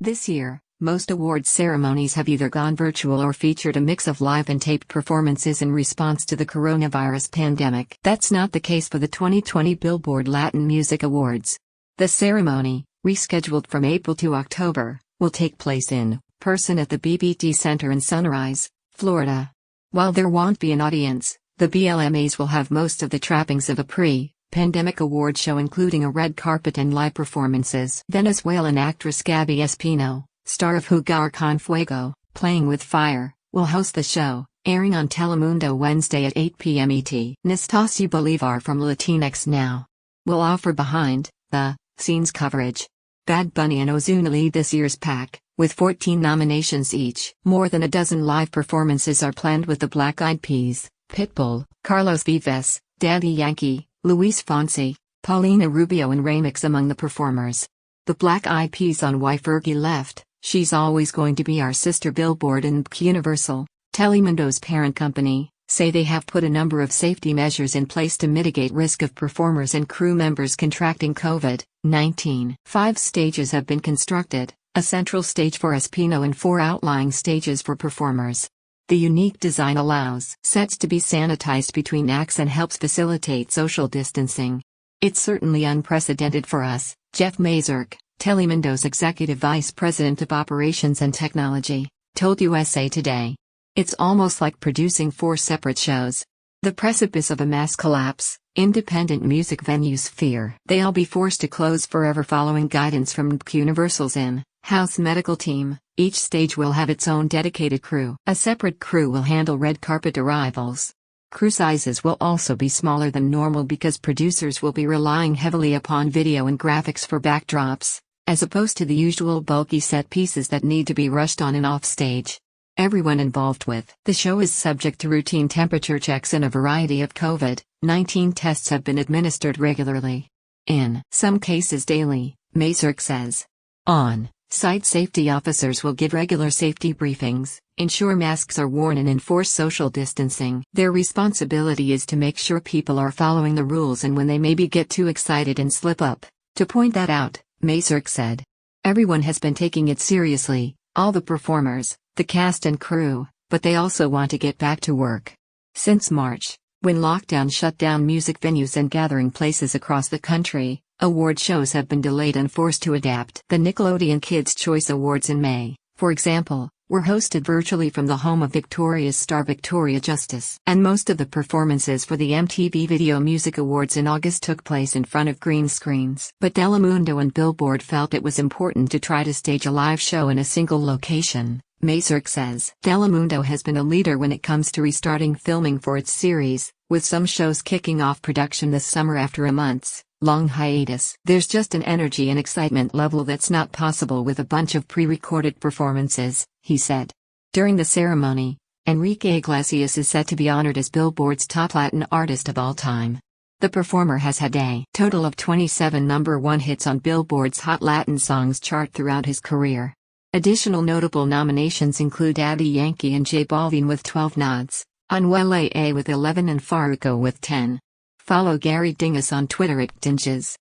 This year, most awards ceremonies have either gone virtual or featured a mix of live and taped performances in response to the coronavirus pandemic. That's not the case for the 2020 Billboard Latin Music Awards. The ceremony, rescheduled from April to October, will take place in person at the BBT Center in Sunrise, Florida. While there won't be an audience, the BLMAs will have most of the trappings of a pre-pandemic award show, including a red carpet and live performances. Venezuelan actress Gaby Espino, star of Jugar con Fuego, Playing with Fire, will host the show, airing on Telemundo Wednesday at 8 p.m. ET. Nastasia Bolivar from Latinx Now will offer behind the scenes coverage. Bad Bunny and Ozuna lead this year's pack, with 14 nominations each. More than a dozen live performances are planned with the Black Eyed Peas, Pitbull, Carlos Vives, Daddy Yankee, Luis Fonsi, Paulina Rubio and Remix among the performers. The Black Eyed Peas on Why Fergie Left, She's Always Going to Be Our Sister. Billboard and Universal, Telemundo's parent company, say they have put a number of safety measures in place to mitigate risk of performers and crew members contracting COVID-19. 5 stages have been constructed, a central stage for Espino and 4 outlying stages for performers. The unique design allows sets to be sanitized between acts and helps facilitate social distancing. It's certainly unprecedented for us, Jeff Mazurk, Telemundo's Executive Vice President of Operations and Technology, told USA Today. It's almost like producing 4 separate shows. The precipice of a mass collapse, independent music venues fear they'll be forced to close forever following guidance from Universal's in-house medical team. Each stage will have its own dedicated crew. A separate crew will handle red carpet arrivals. Crew sizes will also be smaller than normal because producers will be relying heavily upon video and graphics for backdrops, as opposed to the usual bulky set pieces that need to be rushed on and off stage. Everyone involved with the show is subject to routine temperature checks, and a variety of COVID-19 tests have been administered regularly. In some cases daily, Mazurk says. On-site safety officers will give regular safety briefings, ensure masks are worn and enforce social distancing. Their responsibility is to make sure people are following the rules and when they maybe get too excited and slip up. To point that out, Mazurk said. Everyone has been taking it seriously, all the performers, the cast and crew, but they also want to get back to work. Since March, when lockdown shut down music venues and gathering places across the country, award shows have been delayed and forced to adapt. The Nickelodeon Kids' Choice Awards in May, for example, were hosted virtually from the home of Victoria's star Victoria Justice. And most of the performances for the MTV Video Music Awards in August took place in front of green screens. But Telemundo and Billboard felt it was important to try to stage a live show in a single location. Mazurk says Telemundo has been a leader when it comes to restarting filming for its series, with some shows kicking off production this summer after a months-long hiatus. There's just an energy and excitement level that's not possible with a bunch of pre-recorded performances, he said. During the ceremony, Enrique Iglesias is set to be honored as Billboard's top Latin artist of all time. The performer has had a total of 27 #1 hits on Billboard's Hot Latin Songs chart throughout his career. Additional notable nominations include Daddy Yankee and J Balvin with 12 nods, Anuel AA with 11 and Farruko with 10. Follow Gary Dingus on Twitter @Dinges.